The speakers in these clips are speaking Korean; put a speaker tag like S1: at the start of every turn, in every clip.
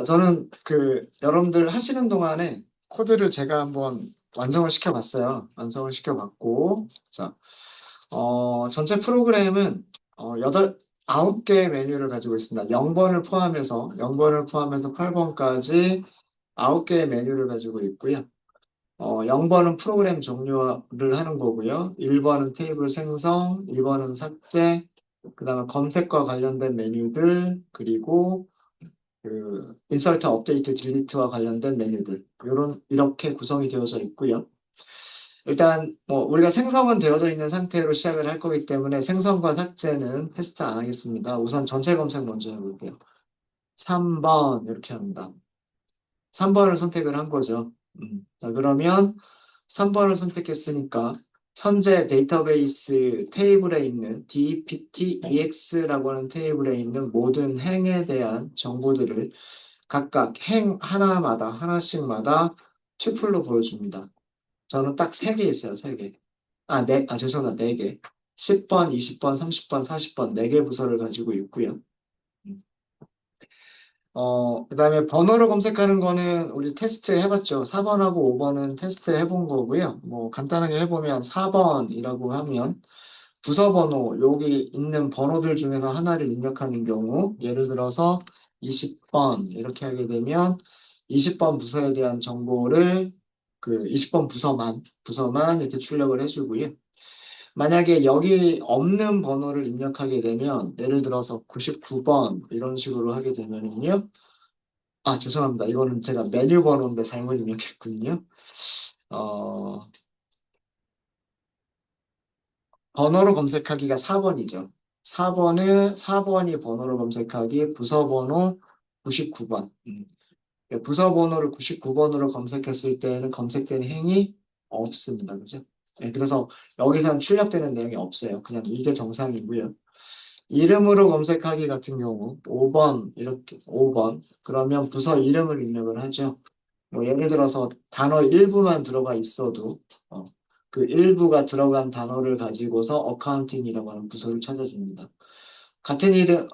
S1: 저는 여러분들 하시는 동안에 코드를 제가 한번 완성을 시켜봤어요. 완성을 시켜봤고, 자, 전체 프로그램은 여덟, 9개의 메뉴를 가지고 있습니다. 0번을 포함해서 8번까지 9개의 메뉴를 가지고 있고요. 0번은 프로그램 종료를 하는 거고요. 1번은 테이블 생성, 2번은 삭제, 그 다음에 검색과 관련된 메뉴들, 그리고 인서트, 업데이트, 딜리트와 관련된 메뉴들 이렇게 구성이 되어져 있고요. 일단 뭐 우리가 생성은 되어져 있는 상태로 시작을 할 거기 때문에 생성과 삭제는 테스트 안 하겠습니다. 우선 전체 검색 먼저 해볼게요. 3번 이렇게 합니다. 3번을 선택을 한 거죠. 자, 그러면 3번을 선택했으니까 현재 데이터베이스 테이블에 있는 dptex라고 하는 테이블에 있는 모든 행에 대한 정보들을 각각 행 하나씩마다 튜플로 보여줍니다. 저는 딱 3개 있어요, 3개. 죄송합니다, 4개. 10번, 20번, 30번, 40번, 4개 부서를 가지고 있고요. 음. 그다음에 번호를 검색하는 거는 우리 테스트 해봤죠. 4번하고 5번은 테스트 해본 거고요. 뭐 간단하게 해보면 4번이라고 하면 부서 번호, 여기 있는 번호들 중에서 하나를 입력하는 경우, 예를 들어서 20번 이렇게 하게 되면 20번 부서에 대한 정보를 20번 부서만 이렇게 출력을 해주고요. 만약에 여기 없는 번호를 입력하게 되면, 예를 들어서 99번 이런 식으로 하게 되면은요. 죄송합니다. 이거는 제가 메뉴 번호인데 잘못 입력했군요. 어, 번호로 검색하기가 4번이죠. 4번이 번호로 검색하기 부서 번호 99번. 부서 번호를 99번으로 검색했을 때는 검색된 행이 없습니다. 그죠? 그래서 여기서는 출력되는 내용이 없어요. 그냥 이게 정상이고요. 이름으로 검색하기 같은 경우 5번 이렇게 5번 그러면 부서 이름을 입력을 하죠. 뭐 예를 들어서 단어 일부만 들어가 있어도 어, 그 일부가 들어간 단어를 가지고서 어카운팅이라고 하는 부서를 찾아줍니다. 같은 이름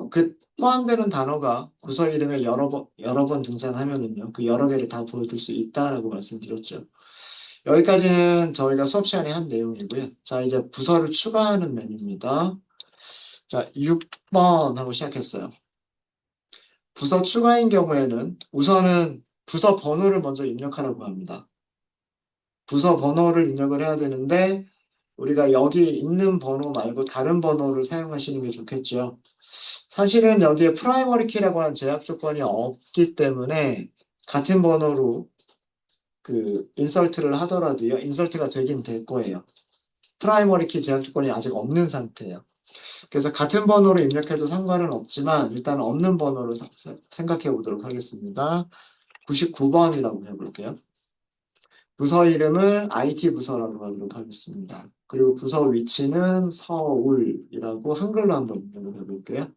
S1: 그 포함되는 단어가 부서 이름에 여러 번 등장하면은요 그 여러 개를 다 보여줄 수 있다라고 말씀드렸죠. 여기까지는 저희가 수업 시간에 한 내용이고요. 자, 이제 부서를 추가하는 메뉴입니다. 자, 6번 하고 시작했어요. 부서 추가인 경우에는 우선은 부서 번호를 먼저 입력하라고 합니다. 부서 번호를 입력을 해야 되는데 우리가 여기 있는 번호 말고 다른 번호를 사용하시는 게 좋겠죠. 사실은 여기에 프라이머리 키라고 하는 제약 조건이 없기 때문에 같은 번호로 인설트를 하더라도요. 인설트가 되긴 될 거예요. 프라이머리 키 제약 조건이 아직 없는 상태예요. 그래서 같은 번호로 입력해도 상관은 없지만 일단 없는 번호로 생각해 보도록 하겠습니다. 99번이라고 해볼게요. 부서 이름을 IT 부서라고 하도록 하겠습니다. 그리고 부서 위치는 서울이라고 한글로 한번 입력을 해볼게요.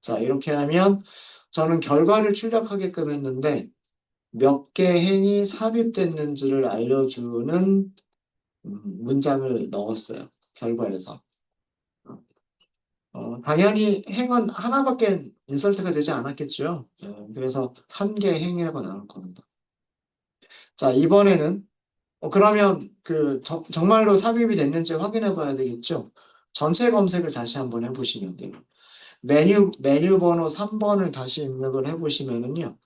S1: 자, 이렇게 하면 저는 결과를 출력하게끔 했는데 몇 개 행이 삽입됐는지를 알려주는 문장을 넣었어요. 결과에서. 당연히 행은 하나밖에 인설트가 되지 않았겠죠. 그래서 한 개의 행이라고 나올 겁니다. 자, 이번에는 그러면 정말로 삽입이 됐는지 확인해 봐야 되겠죠. 전체 검색을 다시 한번 해보시면 돼요. 메뉴 번호 3번을 다시 입력을 해보시면은요.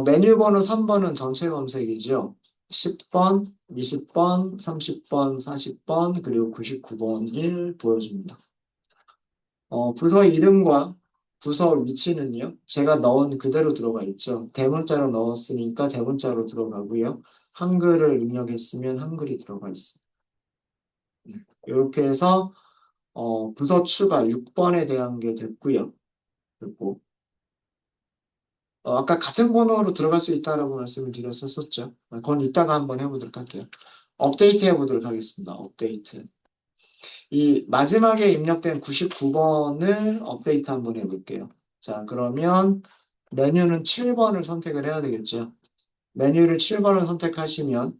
S1: 메뉴 번호 3번은 전체 검색이죠. 10번, 20번, 30번, 40번, 그리고 99번을 보여줍니다. 부서 이름과 부서 위치는요, 제가 넣은 그대로 들어가 있죠. 대문자로 넣었으니까 대문자로 들어가고요. 한글을 입력했으면 한글이 들어가 있습니다. 이렇게 해서 부서 추가 6번에 대한 게 됐고요. 됐고, 아까 같은 번호로 들어갈 수 있다라고 말씀을 드렸었죠. 그건 이따가 한번 해보도록 할게요. 업데이트 해보도록 하겠습니다. 업데이트. 이 마지막에 입력된 99번을 업데이트 한번 해볼게요. 자, 그러면 메뉴는 7번을 선택을 해야 되겠죠. 메뉴를 7번을 선택하시면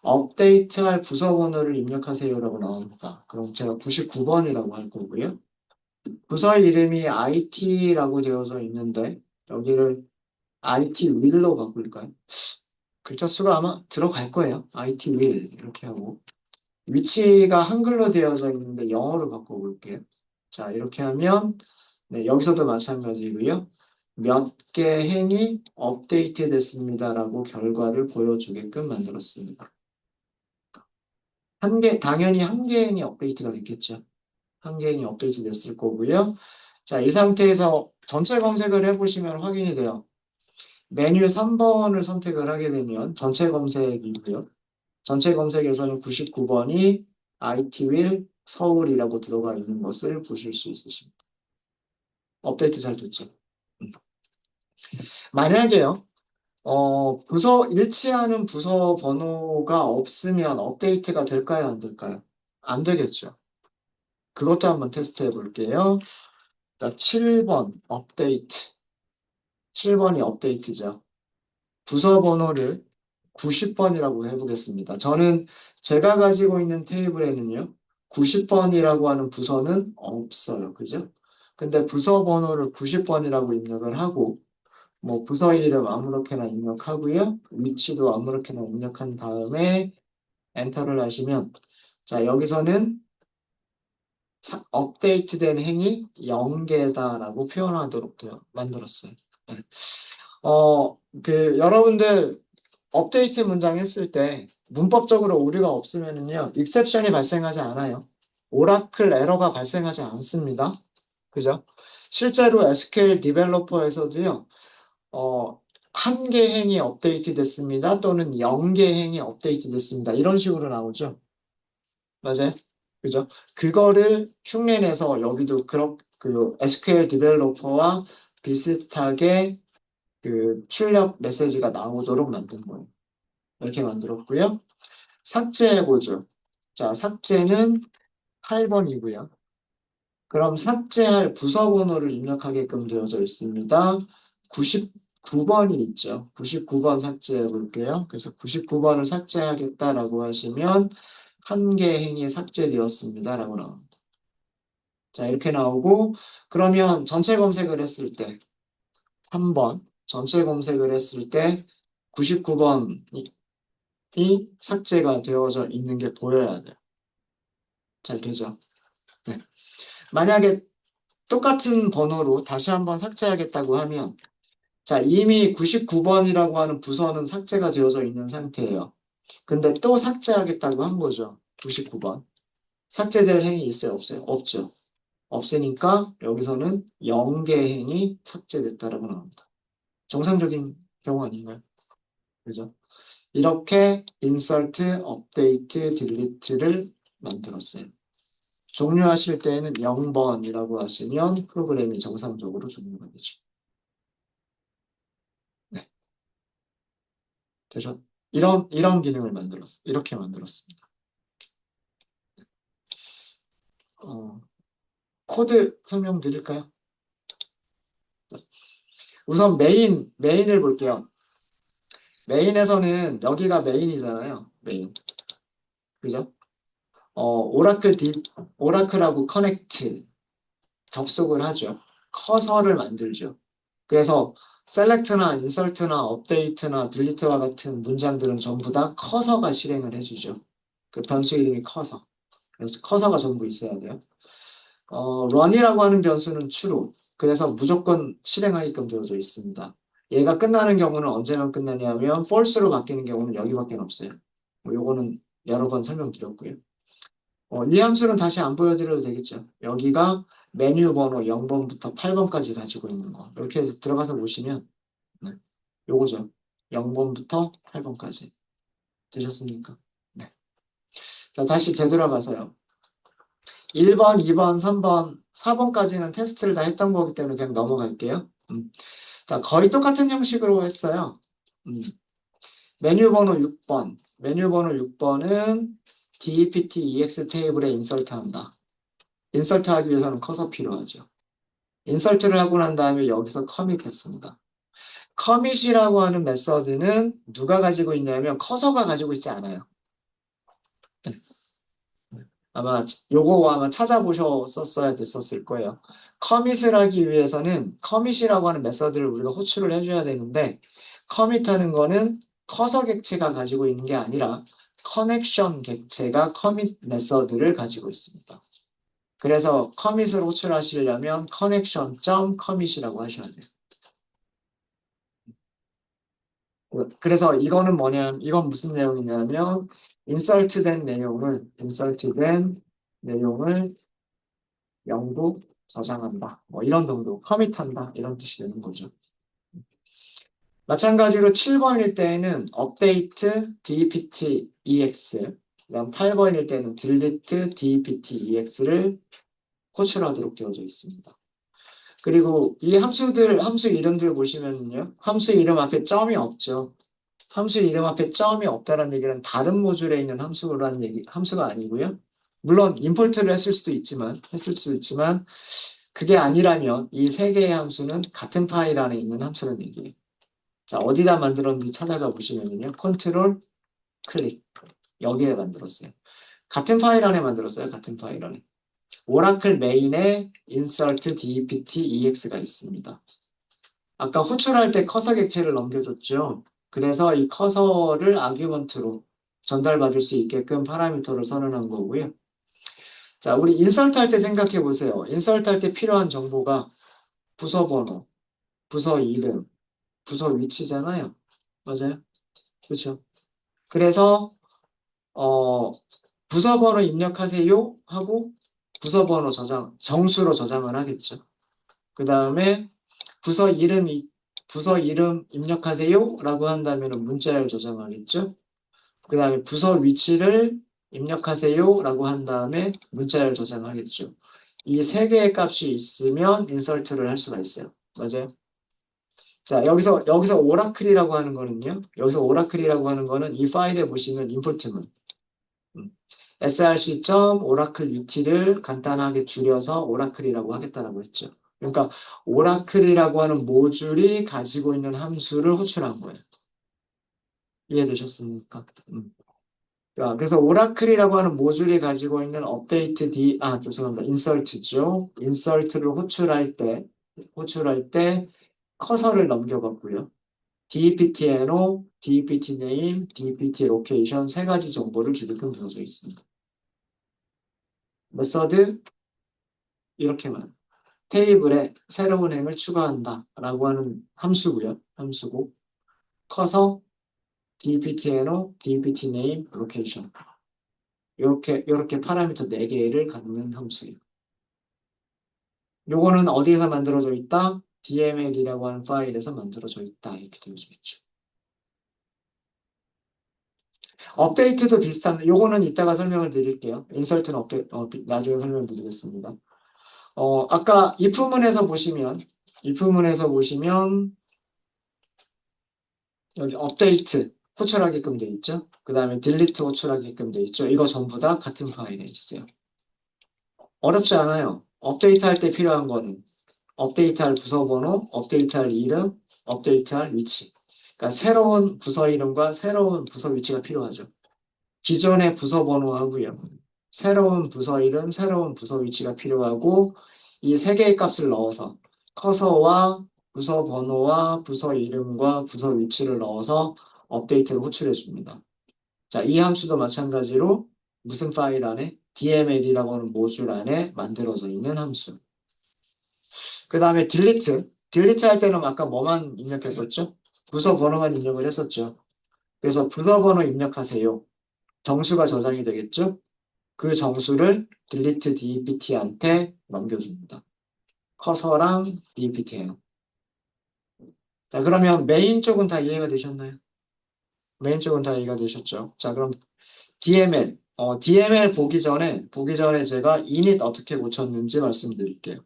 S1: 업데이트할 부서 번호를 입력하세요라고 나옵니다. 그럼 제가 99번이라고 할 거고요. 부서 이름이 IT라고 되어져 있는데 여기를 IT will로 바꿀까요? 글자 수가 아마 들어갈 거예요. IT will 이렇게 하고 위치가 한글로 되어져 있는데 영어로 바꿔볼게요. 자, 이렇게 하면 네, 여기서도 마찬가지고요. 몇 개 행이 업데이트 됐습니다라고 결과를 보여주게끔 만들었습니다. 당연히 한 개 행이 업데이트가 됐겠죠. 한 개 행이 업데이트 됐을 거고요. 자, 이 상태에서 전체 검색을 해보시면 확인이 돼요. 메뉴 3번을 선택을 하게 되면 전체 검색이고요. 전체 검색에서는 99번이 IT윌 서울이라고 들어가 있는 것을 보실 수 있으십니다. 업데이트 잘 됐죠? 음. 만약에요, 일치하는 부서 번호가 없으면 업데이트가 될까요? 안 될까요? 안 되겠죠. 그것도 한번 테스트 해 볼게요. 자, 7번 업데이트. 7번이 업데이트죠. 부서 번호를 90번이라고 해보겠습니다. 저는 제가 가지고 있는 테이블에는요, 90번이라고 하는 부서는 없어요. 그죠? 근데 부서 번호를 90번이라고 입력을 하고, 뭐 부서 이름 아무렇게나 입력하고요. 위치도 아무렇게나 입력한 다음에 엔터를 하시면, 자, 여기서는 업데이트된 행이 0개다라고 표현하도록 만들었어요. 네. 여러분들 업데이트 문장 했을 때 문법적으로 오류가 없으면은요, 익셉션이 발생하지 않아요. 오라클 에러가 발생하지 않습니다. 그죠? 실제로 SQL 디벨로퍼에서도요, 한 개 행이 업데이트 됐습니다. 또는 0개 행이 업데이트 됐습니다. 이런 식으로 나오죠. 맞아요? 그죠? 그거를 흉내내서 여기도 그 SQL 디벨로퍼와 비슷하게 그 출력 메시지가 나오도록 만든 거예요. 이렇게 만들었고요. 삭제해보죠. 자, 삭제는 8번이고요. 그럼 삭제할 부서 번호를 입력하게끔 되어져 있습니다. 99번이 있죠. 99번 삭제해 볼게요. 그래서 99번을 삭제하겠다라고 하시면 한 개 행이 삭제되었습니다라고 나옵니다. 자, 이렇게 나오고 그러면 전체 검색을 했을 때 3번 전체 검색을 했을 때 99번이 삭제가 되어져 있는 게 보여야 돼요. 잘 되죠? 네. 만약에 똑같은 번호로 다시 한번 삭제하겠다고 하면 자, 이미 99번이라고 하는 부서는 삭제가 되어져 있는 상태예요. 근데 또 삭제하겠다고 한 거죠. 99번. 삭제될 행위 있어요? 없어요? 없죠. 없으니까 여기서는 0개 행이 삭제됐다라고 나옵니다. 정상적인 경우 아닌가요? 그죠? 이렇게 insert, update, delete를 만들었어요. 종료하실 때에는 0번이라고 하시면 프로그램이 정상적으로 종료가 되죠. 네, 되죠? 이런 기능을 이렇게 만들었습니다. 어, 코드 설명드릴까요? 우선 메인을 볼게요. 메인에서는 여기가 메인이잖아요. 메인. 그죠? 오라클하고 커넥트, 접속을 하죠. 커서를 만들죠. 그래서 셀렉트나 인설트나 업데이트나 딜리트와 같은 문장들은 전부 다 커서가 실행을 해주죠. 그 변수 이름이 커서. 그래서 커서가 전부 있어야 돼요. run이라고 하는 변수는 true. 그래서 무조건 실행하게끔 되어져 있습니다. 얘가 끝나는 경우는 언제만 끝나냐면 false로 바뀌는 경우는 여기밖에 없어요. 뭐 요거는 여러 번 설명드렸고요. 이 함수는 다시 안 보여드려도 되겠죠. 여기가 메뉴 번호 0번부터 8번까지 가지고 있는 거. 이렇게 해서 들어가서 보시면 네, 요거죠. 0번부터 8번까지. 되셨습니까? 네. 자, 다시 되돌아가서요. 1번, 2번, 3번, 4번까지는 테스트를 다 했던 거기 때문에 그냥 넘어갈게요. 자, 거의 똑같은 형식으로 했어요. 음, 메뉴 번호 6번. 메뉴 번호 6번은 DEPT EX 테이블에 인설트 한다. 인설트 하기 위해서는 커서 필요하죠. 인설트를 하고 난 다음에 여기서 커밋 했습니다. 커밋이라고 하는 메서드는 누가 가지고 있냐면 커서가 가지고 있지 않아요. 아마 요거 아마 찾아보셨었어야 됐었을 거예요. 커밋을 하기 위해서는 커밋이라고 하는 메서드를 우리가 호출을 해줘야 되는데 커밋하는 거는 커서 객체가 가지고 있는 게 아니라 커넥션 객체가 커밋 메서드를 가지고 있습니다. 그래서 커밋을 호출하시려면 connection.commit이라고 하셔야 돼요. 그래서 이거는 이건 무슨 내용이냐면 insert된 내용을 영구 저장한다. 뭐 이런 정도, 커밋한다 이런 뜻이 되는 거죠. 마찬가지로 7번일 때에는 update dept ex, 그다음 8번일 때는 delete dept ex를 호출하도록 되어져 있습니다. 그리고 이 함수 이름들 보시면요. 함수 이름 앞에 점이 없죠. 함수 이름 앞에 점이 없다는 얘기는 다른 모듈에 있는 함수가 아니고요. 물론 임포트를 했을 수도 있지만 그게 아니라면 이 세 개의 함수는 같은 파일 안에 있는 함수라는 얘기예요. 자, 어디다 만들었는지 찾아가 보시면요. 컨트롤 클릭. 여기에 만들었어요. 같은 파일 안에 만들었어요. 같은 파일 안에. 오라클 메인에 insert dept ex가 있습니다. 아까 호출할 때 커서 객체를 넘겨줬죠. 그래서 이 커서를 아규먼트로 전달받을 수 있게끔 파라미터를 선언한 거고요. 자, 우리 인설트 할 때 생각해 보세요. 인설트 할 때 필요한 정보가 부서 번호, 부서 이름, 부서 위치잖아요. 맞아요? 그렇죠? 그래서 어, 부서 번호 입력하세요 하고 부서 번호 정수로 저장을 하겠죠. 그 다음에 부서 이름, 부서 이름 입력하세요 라고 한다면 문자를 저장하겠죠. 그 다음에 부서 위치를 입력하세요 라고 한 다음에 문자를 저장하겠죠. 이 세 개의 값이 있으면 인설트를 할 수가 있어요. 맞아요? 자, 여기서 오라클이라고 하는 거는요. 여기서 오라클이라고 하는 거는 이 파일에 보시면 인풋문 src.oracleut를 간단하게 줄여서 오라클이라고 하겠다라고 했죠. 그러니까 오라클이라고 하는 모듈이 가지고 있는 함수를 호출한 거예요. 이해되셨습니까? 자, 그래서 오라클이라고 하는 모듈이 가지고 있는 죄송합니다. 인설트죠. 인설트를 호출할 때 커서를 넘겨봤고요. deptno, deptname, deptlocation 세 가지 정보를 주게끔 되어져 있습니다. 메서드 이렇게만 테이블에 새로운 행을 추가한다 라고 하는 함수고요. 함수고 커서 dptno, dptname, location 이렇게 파라미터 4개를 갖는 함수예요. 요거는 어디에서 만들어져 있다? DML이라고 하는 파일에서 만들어져 있다. 이렇게 되어져 있죠. 업데이트도 비슷한, 요거는 이따가 설명을 드릴게요. 인설트는 나중에 설명드리겠습니다. 아까 if 문에서 보시면 여기 업데이트 호출하게끔 돼 있죠. 그 다음에 딜리트 호출하게끔 돼 있죠. 이거 전부 다 같은 파일에 있어요. 어렵지 않아요. 업데이트 할 때 필요한 거는 업데이트할 부서 번호, 업데이트할 이름, 업데이트할 위치. 그러니까 새로운 부서 이름과 새로운 부서 위치가 필요하죠. 기존의 부서 번호하고요. 새로운 부서 이름, 새로운 부서 위치가 필요하고 이 세 개의 값을 넣어서 커서와 부서 번호와 부서 이름과 부서 위치를 넣어서 업데이트를 호출해 줍니다. 자, 이 함수도 마찬가지로 무슨 파일 안에 DML이라고 하는 모듈 안에 만들어져 있는 함수. 그 다음에 딜리트 할 때는 아까 뭐만 입력했었죠? 부서 번호만 입력을 했었죠. 그래서 부서 번호 입력하세요. 정수가 저장이 되겠죠? 그 정수를 delete dpt한테 넘겨줍니다. 커서랑 dpt예요. 자, 그러면 메인 쪽은 다 이해가 되셨나요? 메인 쪽은 다 이해가 되셨죠? 자, 그럼 DML. DML 보기 전에 제가 init 어떻게 고쳤는지 말씀드릴게요.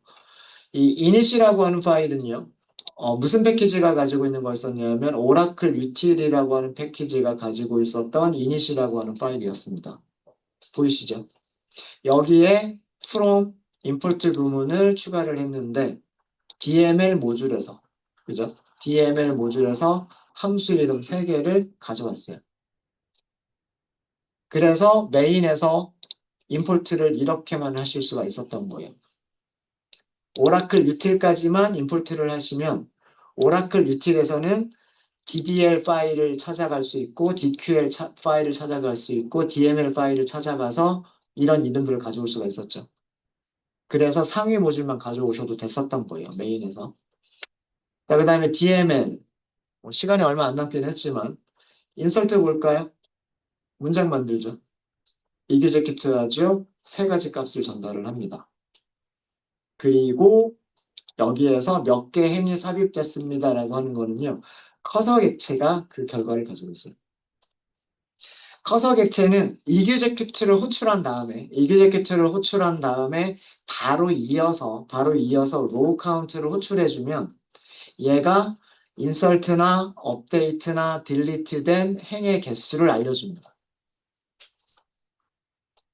S1: 이 init이라고 하는 파일은요, 무슨 패키지가 가지고 있는 거였었냐면, 오라클 util이라고 하는 패키지가 가지고 있었던 init이라고 하는 파일이었습니다. 보이시죠? 여기에 from import 구문을 추가를 했는데, DML 모듈에서, 그죠? DML 모듈에서 함수 이름 3개를 가져왔어요. 그래서 메인에서 임포트를 이렇게만 하실 수가 있었던 거예요. 오라클 유틸까지만 임포트를 하시면 오라클 유틸에서는 DDL 파일을 찾아갈 수 있고 DQL 파일을 찾아갈 수 있고 DML 파일을 찾아가서 이런 이름들을 가져올 수가 있었죠. 그래서 상위 모듈만 가져오셔도 됐었던 거예요. 메인에서. 자, 그 다음에 DML. 시간이 얼마 안 남긴 했지만 인설트 볼까요? 문장 만들죠. 이규제큐트 하죠. 세 가지 값을 전달을 합니다. 그리고 여기에서 몇 개 행이 삽입됐습니다라고 하는 거는요. 커서 객체가 그 결과를 가지고 있어요. 커서 객체는 이규제큐트를 호출한 다음에 바로 이어서 로우 카운트를 호출해주면 얘가 인설트나 업데이트나 딜리트된 행의 개수를 알려줍니다.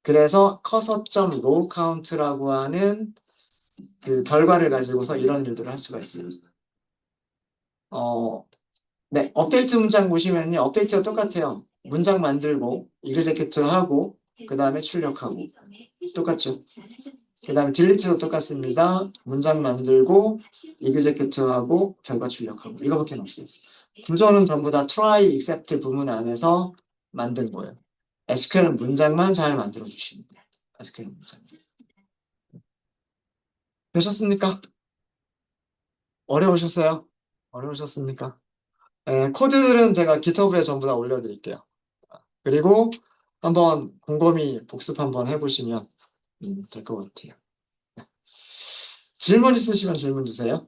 S1: 그래서 커서.row count라고 하는 그 결과를 가지고서 이런 일들을 할 수가 있어요. 네, 업데이트 문장 보시면요. 업데이트가 똑같아요. 문장 만들고, 이그제큐트 하고, 그 다음에 출력하고. 똑같죠? 그 다음에 딜리트도 똑같습니다. 문장 만들고, 이그제큐트 하고, 결과 출력하고. 이거밖에 없어요. 구조는 전부 다 try, except 부문 안에서 만든 거예요. SQL 문장만 잘 만들어 주시면 돼요. SQL 문장. 되셨습니까? 어려우셨어요? 어려우셨습니까? 네, 코드들은 제가 GitHub에 전부 다 올려드릴게요. 그리고 한번 곰곰이 복습 한번 해보시면 될 것 같아요. 질문 있으시면 질문 주세요.